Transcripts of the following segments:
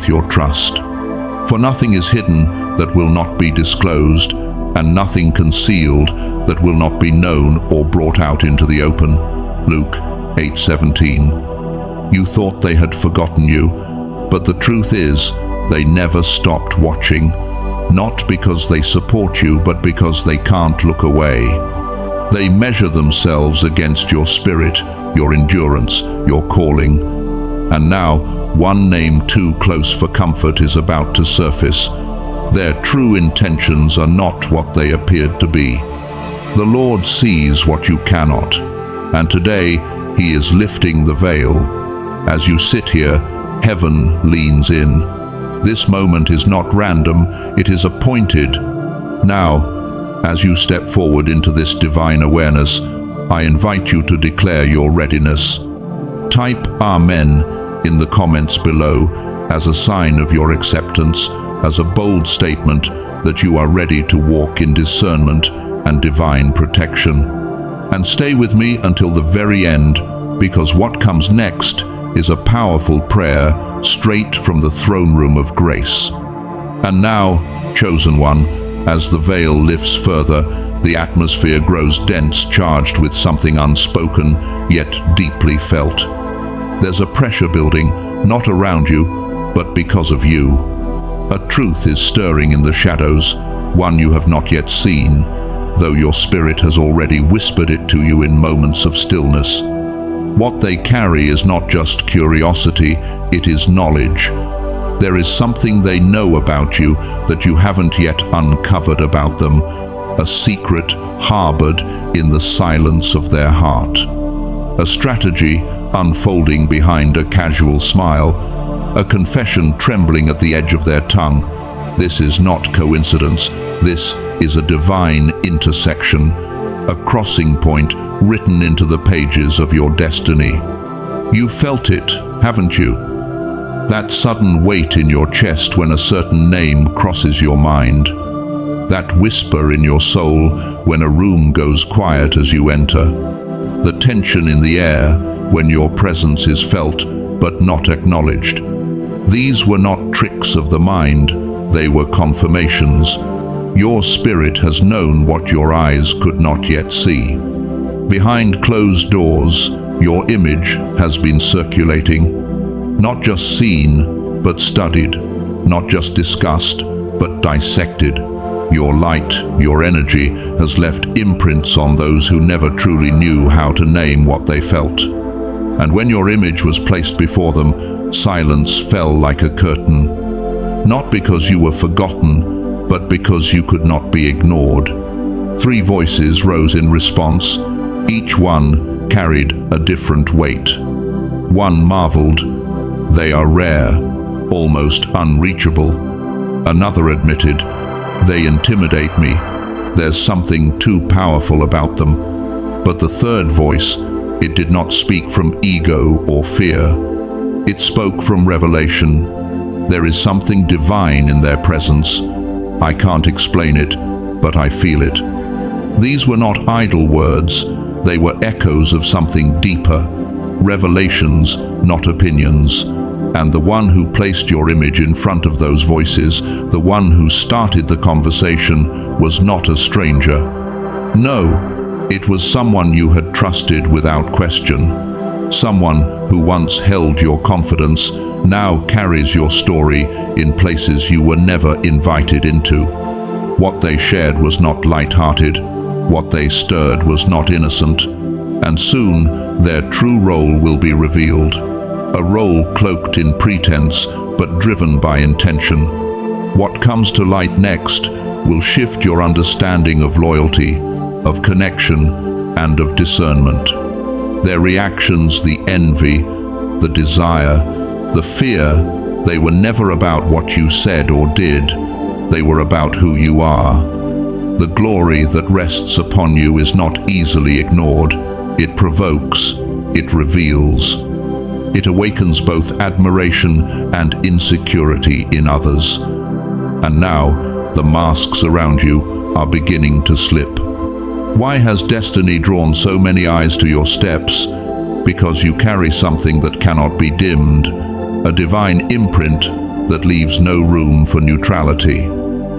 with your trust. For nothing is hidden that will not be disclosed, and nothing concealed that will not be known or brought out into the open. Luke 8:17. You thought they had forgotten you, but the truth is, they never stopped watching, not because they support you, but because they can't look away. They measure themselves against your spirit, your endurance, your calling. And now, one name too close for comfort is about to surface. Their true intentions are not what they appeared to be. The Lord sees what you cannot, and today He is lifting the veil. As you sit here, heaven leans in. This moment is not random, it is appointed. Now, as you step forward into this divine awareness, I invite you to declare your readiness. Type Amen in the comments below as a sign of your acceptance, as a bold statement that you are ready to walk in discernment and divine protection. And stay with me until the very end, because what comes next is a powerful prayer straight from the throne room of grace. And now, chosen one, as the veil lifts further, the atmosphere grows dense, charged with something unspoken, yet deeply felt. There's a pressure building, not around you, but because of you. A truth is stirring in the shadows, one you have not yet seen, though your spirit has already whispered it to you in moments of stillness. What they carry is not just curiosity, it is knowledge. There is something they know about you that you haven't yet uncovered about them, a secret harbored in the silence of their heart. A strategy unfolding behind a casual smile, a confession trembling at the edge of their tongue. This is not coincidence, this is a divine intersection, a crossing point written into the pages of your destiny. You felt it, haven't you? That sudden weight in your chest when a certain name crosses your mind. That whisper in your soul when a room goes quiet as you enter. The tension in the air when your presence is felt but not acknowledged. These were not tricks of the mind, they were confirmations. Your spirit has known what your eyes could not yet see. Behind closed doors, your image has been circulating. Not just seen, but studied. Not just discussed, but dissected. Your light, your energy, has left imprints on those who never truly knew how to name what they felt. And when your image was placed before them, silence fell like a curtain. Not because you were forgotten, but because you could not be ignored. 3 voices rose in response. Each one carried a different weight. One marveled, "They are rare, almost unreachable." Another admitted, "They intimidate me. There's something too powerful about them." But the third voice, it did not speak from ego or fear. It spoke from revelation. There is something divine in their presence. I can't explain it, but I feel it. These were not idle words. They were echoes of something deeper. Revelations, not opinions. And the one who placed your image in front of those voices, the one who started the conversation, was not a stranger. No, it was someone you had trusted without question. Someone who once held your confidence, now carries your story in places you were never invited into. What they shared was not light-hearted. What they stirred was not innocent. And soon, their true role will be revealed. A role cloaked in pretense, but driven by intention. What comes to light next will shift your understanding of loyalty, of connection, and of discernment. Their reactions, the envy, the desire, the fear, they were never about what you said or did. They were about who you are. The glory that rests upon you is not easily ignored. It provokes, it reveals. It awakens both admiration and insecurity in others. And now, the masks around you are beginning to slip. Why has destiny drawn so many eyes to your steps? Because you carry something that cannot be dimmed, a divine imprint that leaves no room for neutrality.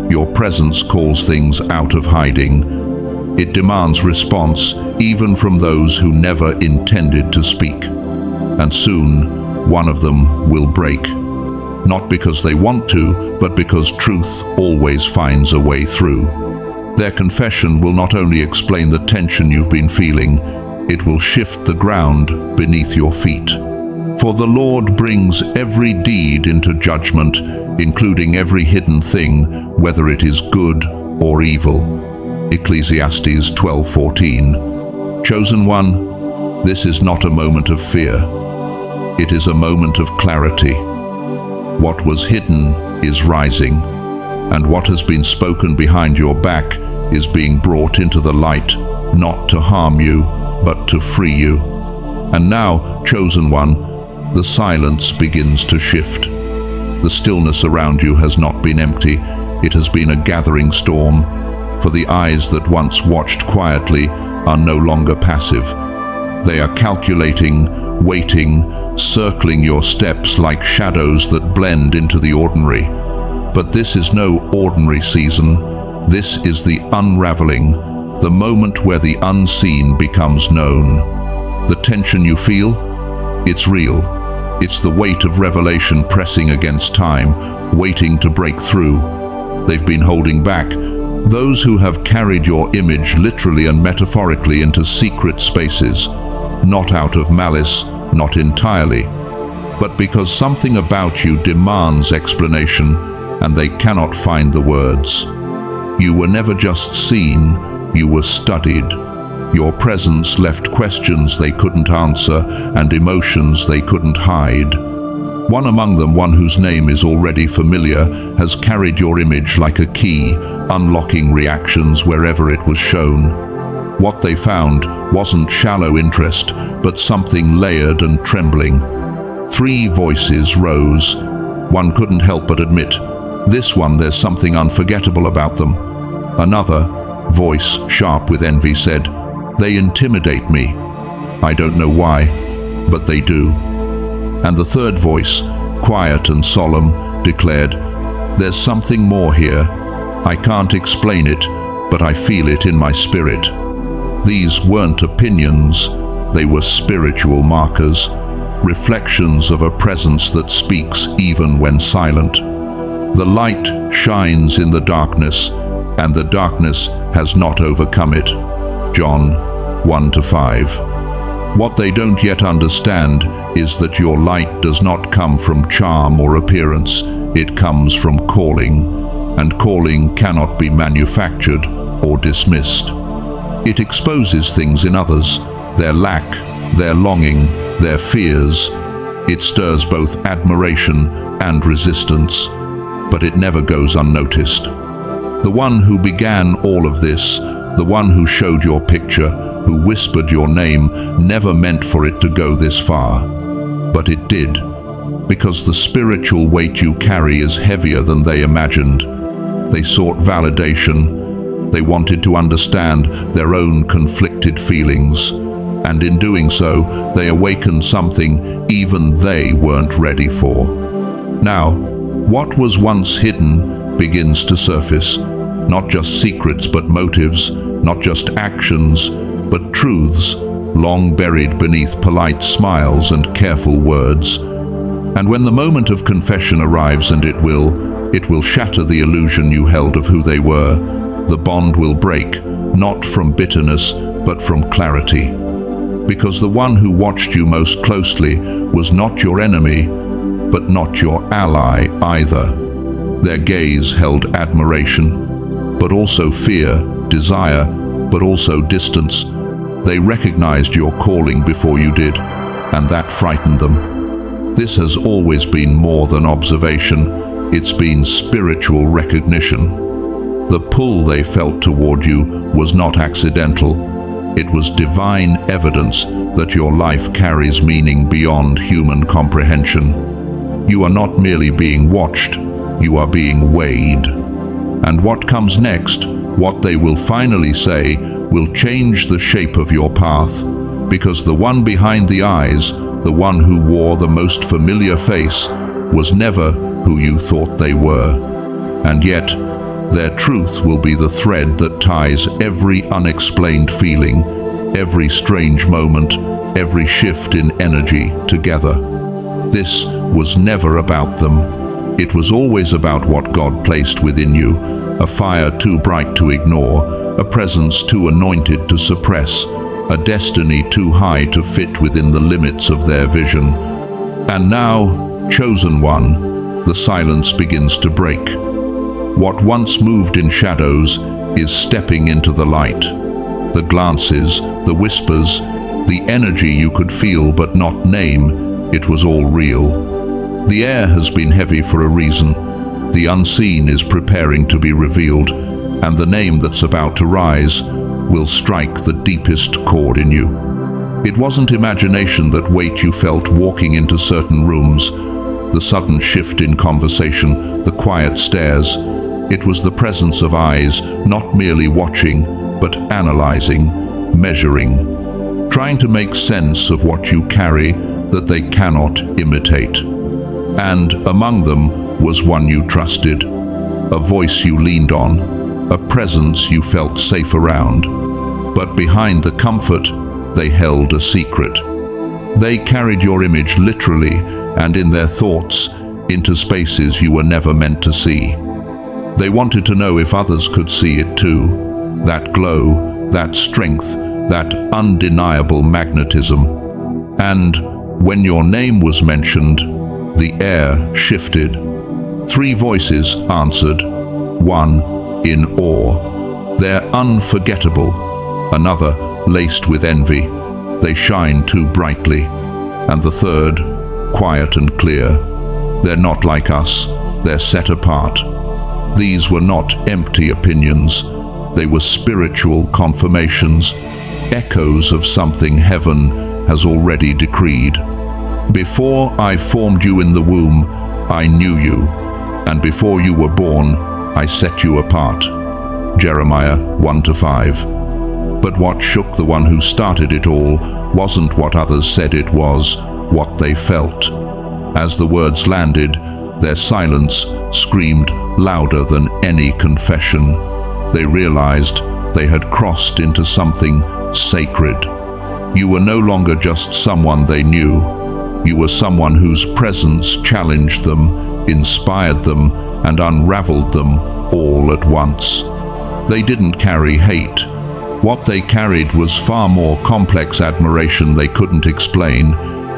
Your presence calls things out of hiding. It demands response even from those who never intended to speak. And soon, one of them will break. Not because they want to, but because truth always finds a way through. Their confession will not only explain the tension you've been feeling, it will shift the ground beneath your feet. For the Lord brings every deed into judgment, including every hidden thing, whether it is good or evil. Ecclesiastes 12:14. Chosen one, this is not a moment of fear. It is a moment of clarity. What was hidden is rising, and what has been spoken behind your back is being brought into the light, not to harm you, but to free you. And now, chosen one, the silence begins to shift. The stillness around you has not been empty, it has been a gathering storm, for the eyes that once watched quietly are no longer passive. They are calculating, waiting, circling your steps like shadows that blend into the ordinary. But this is no ordinary season. This is the unraveling, the moment where the unseen becomes known. The tension you feel? It's real. It's the weight of revelation pressing against time, waiting to break through. They've been holding back. Those who have carried your image literally and metaphorically into secret spaces, not out of malice, not entirely, but because something about you demands explanation and they cannot find the words. You were never just seen, you were studied. Your presence left questions they couldn't answer and emotions they couldn't hide. One among them, one whose name is already familiar, has carried your image like a key, unlocking reactions wherever it was shown. What they found wasn't shallow interest, but something layered and trembling. 3 voices rose. One couldn't help but admit, this one, there's something unforgettable about them. Another voice, sharp with envy, said, they intimidate me. I don't know why, but they do. And the third voice, quiet and solemn, declared, there's something more here. I can't explain it, but I feel it in my spirit. These weren't opinions, they were spiritual markers, reflections of a presence that speaks even when silent. The light shines in the darkness, and the darkness has not overcome it. John 1-5. What they don't yet understand is that your light does not come from charm or appearance, it comes from calling, and calling cannot be manufactured or dismissed. It exposes things in others, their lack, their longing, their fears. It stirs both admiration and resistance, but it never goes unnoticed. The one who began all of this, the one who showed your picture, who whispered your name, never meant for it to go this far. But it did, because the spiritual weight you carry is heavier than they imagined. They sought validation. They wanted to understand their own conflicted feelings. And in doing so, they awakened something even they weren't ready for. Now, what was once hidden begins to surface. Not just secrets, but motives. Not just actions, but truths, long buried beneath polite smiles and careful words. And when the moment of confession arrives, and it will shatter the illusion you held of who they were. The bond will break, not from bitterness, but from clarity. Because the one who watched you most closely was not your enemy, but not your ally either. Their gaze held admiration, but also fear, desire, but also distance. They recognized your calling before you did, and that frightened them. This has always been more than observation, it's been spiritual recognition. The pull they felt toward you was not accidental. It was divine evidence that your life carries meaning beyond human comprehension. You are not merely being watched, you are being weighed. And what comes next, what they will finally say, will change the shape of your path, because the one behind the eyes, the one who wore the most familiar face, was never who you thought they were. And yet, their truth will be the thread that ties every unexplained feeling, every strange moment, every shift in energy together. This was never about them. It was always about what God placed within you, a fire too bright to ignore, a presence too anointed to suppress, a destiny too high to fit within the limits of their vision. And now, chosen one, the silence begins to break. What once moved in shadows is stepping into the light. The glances, the whispers, the energy you could feel but not name, it was all real. The air has been heavy for a reason. The unseen is preparing to be revealed, and the name that's about to rise will strike the deepest chord in you. It wasn't imagination that weight you felt walking into certain rooms, the sudden shift in conversation, the quiet stares. It was the presence of eyes, not merely watching, but analyzing, measuring, trying to make sense of what you carry that they cannot imitate. And among them was one you trusted, a voice you leaned on, a presence you felt safe around. But behind the comfort, they held a secret. They carried your image literally and in their thoughts into spaces you were never meant to see. They wanted to know if others could see it too. That glow, that strength, that undeniable magnetism. And when your name was mentioned, the air shifted. 3 voices answered, one in awe. They're unforgettable. Another laced with envy. They shine too brightly. And the third, quiet and clear. They're not like us. They're set apart. These were not empty opinions. They were spiritual confirmations, echoes of something heaven has already decreed. Before I formed you in the womb, I knew you, and before you were born, I set you apart. Jeremiah 1-5. But what shook the one who started it all wasn't what others said it was, what they felt. As the words landed, their silence screamed louder than any confession. They realized they had crossed into something sacred. You were no longer just someone they knew. You were someone whose presence challenged them, inspired them, and unraveled them all at once. They didn't carry hate. What they carried was far more complex admiration they couldn't explain,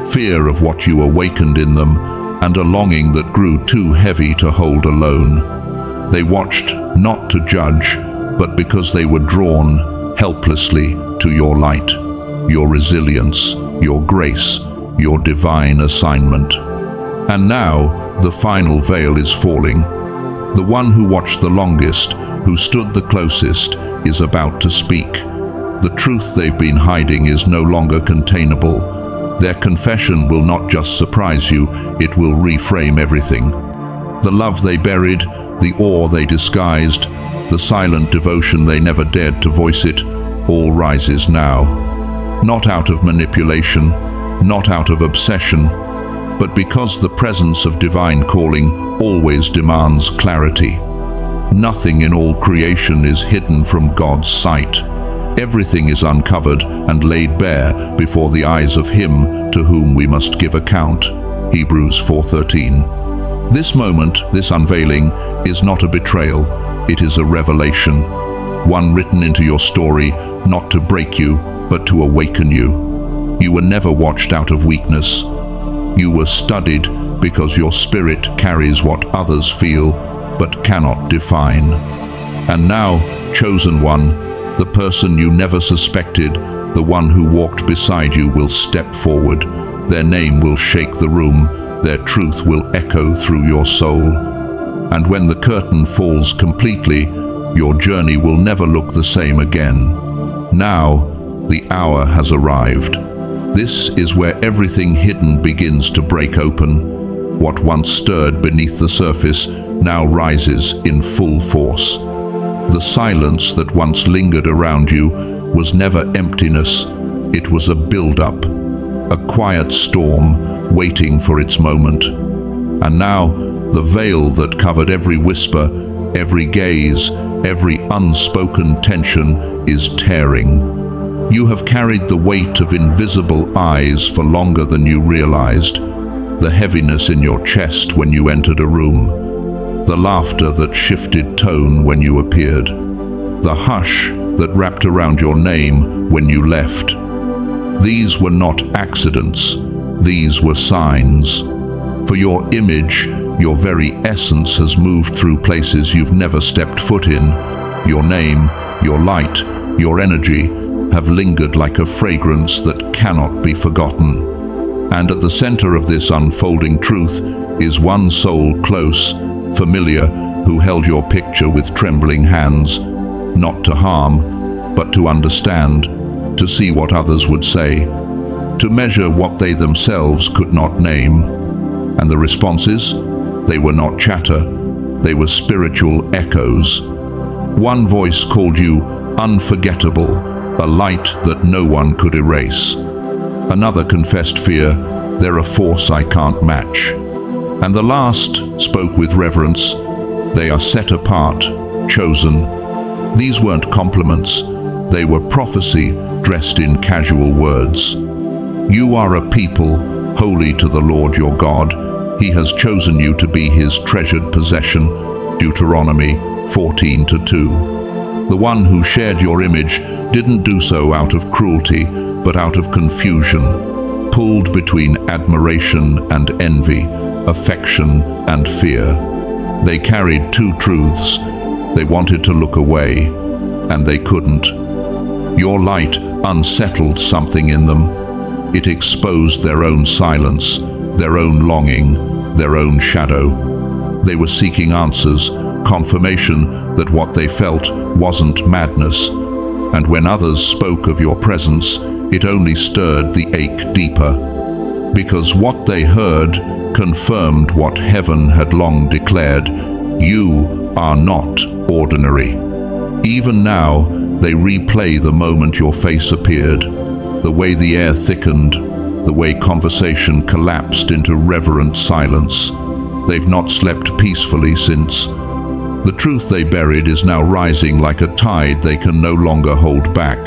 fear of what you awakened in them, and a longing that grew too heavy to hold alone. They watched not to judge, but because they were drawn helplessly to your light, your resilience, your grace, your divine assignment. And now the final veil is falling. The one who watched the longest, who stood the closest, is about to speak. The truth they've been hiding is no longer containable. Their confession will not just surprise you, it will reframe everything. The love they buried, the awe they disguised, the silent devotion they never dared to voice it, all rises now. Not out of manipulation, not out of obsession, but because the presence of divine calling always demands clarity. Nothing in all creation is hidden from God's sight. Everything is uncovered and laid bare before the eyes of Him to whom we must give account. Hebrews 4:13. This moment, this unveiling, is not a betrayal, it is a revelation. One written into your story, not to break you, but to awaken you. You were never watched out of weakness. You were studied because your spirit carries what others feel, but cannot define. And now, chosen one, the person you never suspected, the one who walked beside you, will step forward. Their name will shake the room. Their truth will echo through your soul. And when the curtain falls completely, your journey will never look the same again. Now, the hour has arrived. This is where everything hidden begins to break open. What once stirred beneath the surface now rises in full force. The silence that once lingered around you was never emptiness, it was a build-up, a quiet storm waiting for its moment. And now, The veil that covered every whisper, every gaze, every unspoken tension is tearing. You have carried the weight of invisible eyes for longer than you realized. The heaviness in your chest when you entered a room. The laughter that shifted tone when you appeared. The hush that wrapped around your name when you left. These were not accidents. These were signs. For your image, your very essence has moved through places you've never stepped foot in. Your name, your light, your energy have lingered like a fragrance that cannot be forgotten. And at the center of this unfolding truth is one soul close, familiar, who held your picture with trembling hands, not to harm, but to understand, to see what others would say, to measure what they themselves could not name. And the responses? They were not chatter, they were spiritual echoes. One voice called you unforgettable, a light that no one could erase. Another confessed fear, they're a force I can't match. And the last spoke with reverence, they are set apart, chosen. These weren't compliments, they were prophecy dressed in casual words. You are a people, holy to the Lord your God. He has chosen you to be his treasured possession. Deuteronomy 14:2. The one who shared your image didn't do so out of cruelty, but out of confusion, pulled between admiration and envy, affection and fear. They carried two truths. They wanted to look away, and they couldn't. Your light unsettled something in them. It exposed their own silence, their own longing, their own shadow. They were seeking answers, confirmation that what they felt wasn't madness. And when others spoke of your presence, it only stirred the ache deeper. Because what they heard confirmed what heaven had long declared: you are not ordinary. Even now, they replay the moment your face appeared, the way the air thickened, the way conversation collapsed into reverent silence. They've not slept peacefully since. The truth they buried is now rising like a tide they can no longer hold back.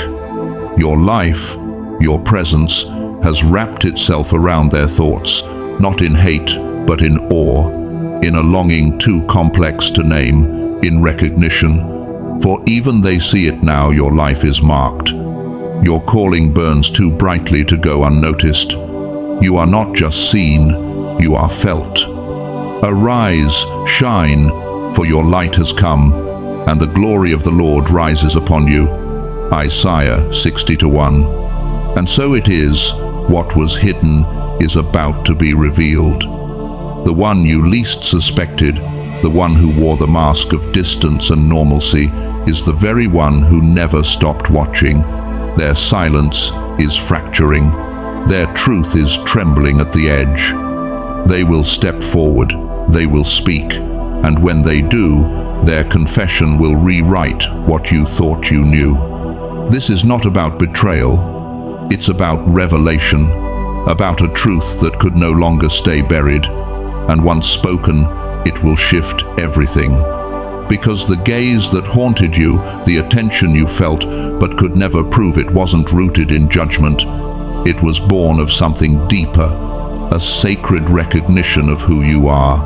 Your life, your presence, has wrapped itself around their thoughts, not in hate, but in awe, in a longing too complex to name, in recognition. For even they see it now, your life is marked. Your calling burns too brightly to go unnoticed. You are not just seen, you are felt. Arise, shine, for your light has come, and the glory of the Lord rises upon you. Isaiah 60:1. And so it is, what was hidden is about to be revealed. The one you least suspected, the one who wore the mask of distance and normalcy, is the very one who never stopped watching. Their silence is fracturing. Their truth is trembling at the edge. They will step forward, they will speak, and when they do, their confession will rewrite what you thought you knew. This is not about betrayal, it's about revelation, about a truth that could no longer stay buried, and once spoken, it will shift everything. Because the gaze that haunted you, the attention you felt but could never prove it, wasn't rooted in judgment. It was born of something deeper, a sacred recognition of who you are.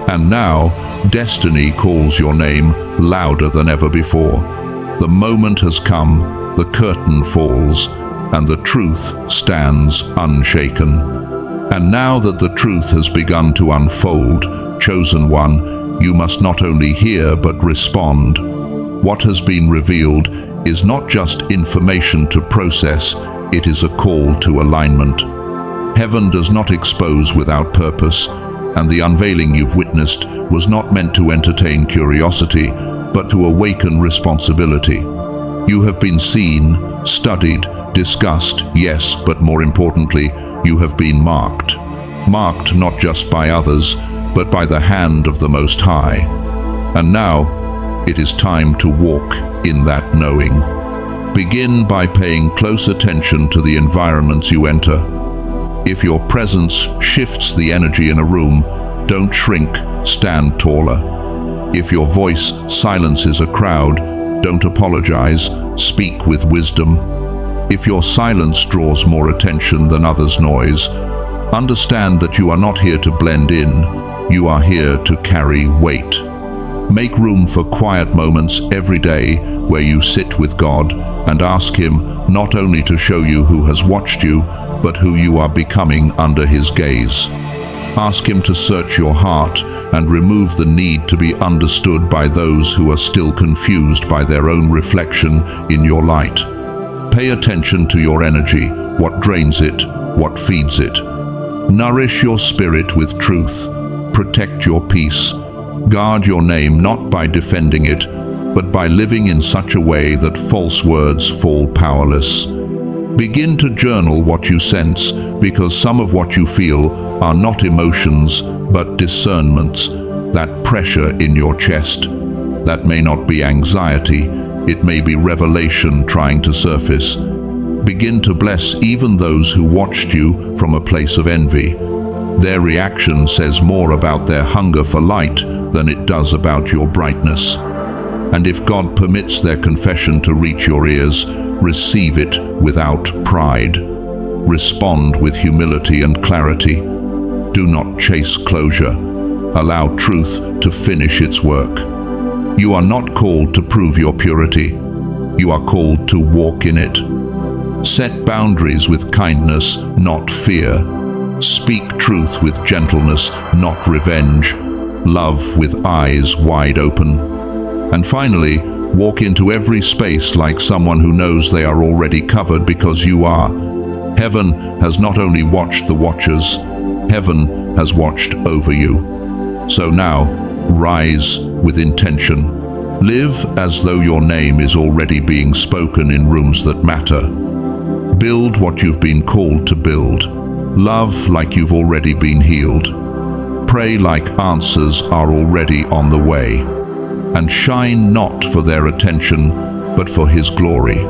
And now, destiny calls your name louder than ever before. The moment has come, the curtain falls, and the truth stands unshaken. And now that the truth has begun to unfold, chosen one, you must not only hear but respond. What has been revealed is not just information to process, it is a call to alignment. Heaven does not expose without purpose, and the unveiling you've witnessed was not meant to entertain curiosity, but to awaken responsibility. You have been seen, studied, discussed, yes, but more importantly, you have been marked. Marked not just by others, but by the hand of the Most High. And now, it is time to walk in that knowing. Begin by paying close attention to the environments you enter. If your presence shifts the energy in a room, Don't shrink, stand taller. If your voice silences a crowd, don't apologize, speak with wisdom. If your silence draws more attention than others' noise, understand that you are not here to blend in, you are here to carry weight. Make room for quiet moments every day where you sit with God and ask Him not only to show you who has watched you, but who you are becoming under His gaze. Ask Him to search your heart and remove the need to be understood by those who are still confused by their own reflection in your light. Pay attention to your energy, what drains it, what feeds it. Nourish your spirit with truth. Protect your peace. Guard your name not by defending it, but by living in such a way that false words fall powerless. Begin to journal what you sense, because some of what you feel are not emotions, but discernments. That pressure in your chest, that may not be anxiety, it may be revelation trying to surface. Begin to bless even those who watched you from a place of envy. Their reaction says more about their hunger for light than it does about your brightness. And if God permits their confession to reach your ears, receive it without pride. Respond with humility and clarity. Do not chase closure. Allow truth to finish its work. You are not called to prove your purity. You are called to walk in it. Set boundaries with kindness, not fear. Speak truth with gentleness, not revenge. Love with eyes wide open. And finally, walk into every space like someone who knows they are already covered because you are. Heaven has not only watched the watchers, heaven has watched over you. So now, rise with intention. Live as though your name is already being spoken in rooms that matter. Build what you've been called to build. Love like you've already been healed. Pray like answers are already on the way. And shine not for their attention, but for His glory.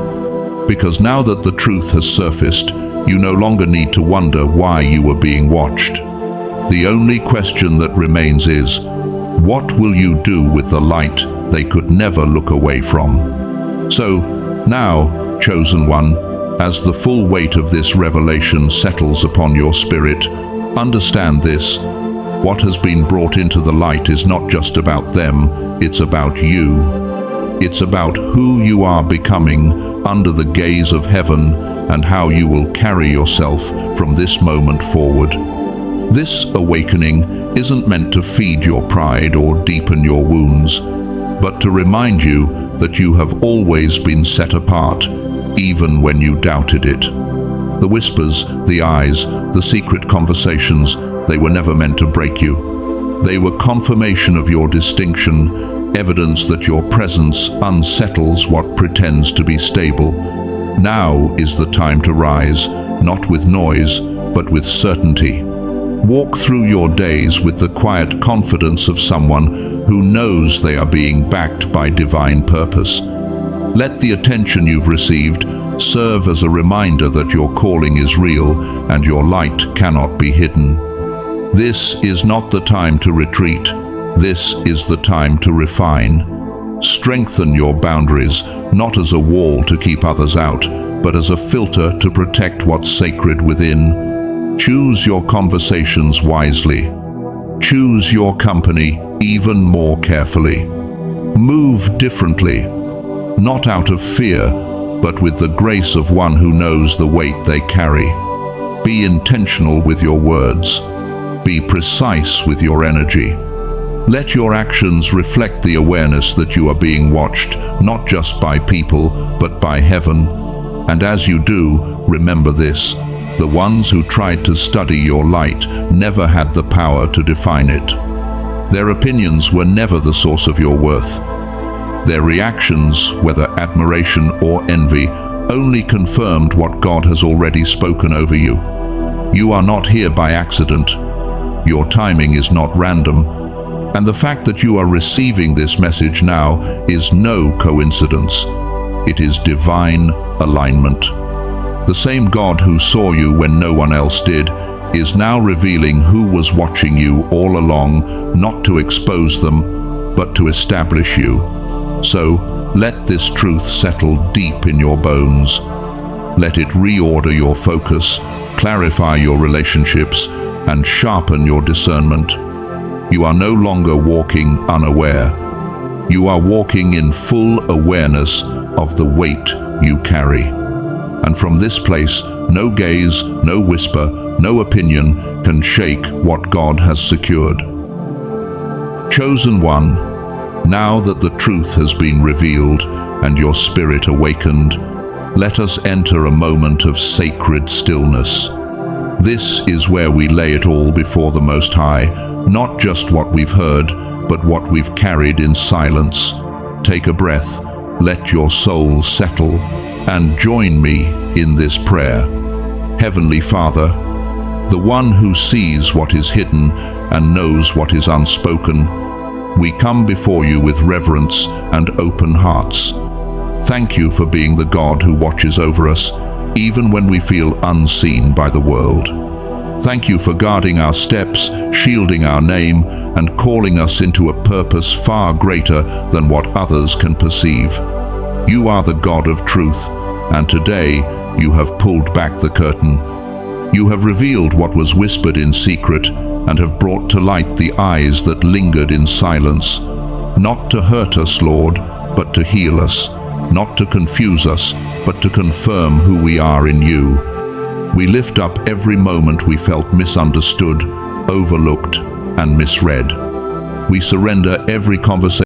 Because now that the truth has surfaced, you no longer need to wonder why you were being watched. The only question that remains is, what will you do with the light they could never look away from? So, now, chosen one, as the full weight of this revelation settles upon your spirit, understand this: what has been brought into the light is not just about them, it's about you. It's about who you are becoming under the gaze of heaven and how you will carry yourself from this moment forward. This awakening isn't meant to feed your pride or deepen your wounds, but to remind you that you have always been set apart, even when you doubted it. The whispers, the eyes, the secret conversations, they were never meant to break you. They were confirmation of your distinction, evidence that your presence unsettles what pretends to be stable. Now is the time to rise, not with noise, but with certainty. Walk through your days with the quiet confidence of someone who knows they are being backed by divine purpose. Let the attention you've received serve as a reminder that your calling is real and your light cannot be hidden. This is not the time to retreat. This is the time to refine. Strengthen your boundaries, not as a wall to keep others out, but as a filter to protect what's sacred within. Choose your conversations wisely. Choose your company even more carefully. Move differently, not out of fear, but with the grace of one who knows the weight they carry. Be intentional with your words. Be precise with your energy. Let your actions reflect the awareness that you are being watched, not just by people, but by heaven. And as you do, remember this: the ones who tried to study your light never had the power to define it. Their opinions were never the source of your worth. Their reactions, whether admiration or envy, only confirmed what God has already spoken over you. You are not here by accident. Your timing is not random. And the fact that you are receiving this message now is no coincidence. It is divine alignment. The same God who saw you when no one else did is now revealing who was watching you all along, not to expose them, but to establish you. So, let this truth settle deep in your bones. Let it reorder your focus, clarify your relationships, and sharpen your discernment. You are no longer walking unaware. You are walking in full awareness of the weight you carry. And from this place, no gaze, no whisper, no opinion can shake what God has secured. Chosen one, now that the truth has been revealed and your spirit awakened, let us enter a moment of sacred stillness. This is where we lay it all before the Most High, not just what we've heard, but what we've carried in silence. Take a breath, let your soul settle, and join me in this prayer. Heavenly Father, the one who sees what is hidden and knows what is unspoken, we come before you with reverence and open hearts. Thank you for being the God who watches over us, even when we feel unseen by the world. Thank you for guarding our steps, shielding our name, and calling us into a purpose far greater than what others can perceive. You are the God of truth, and today you have pulled back the curtain. You have revealed what was whispered in secret and have brought to light the eyes that lingered in silence. Not to hurt us, Lord, but to heal us. Not to confuse us, but to confirm who we are in you. We lift up every moment we felt misunderstood, overlooked, and misread. We surrender every conversation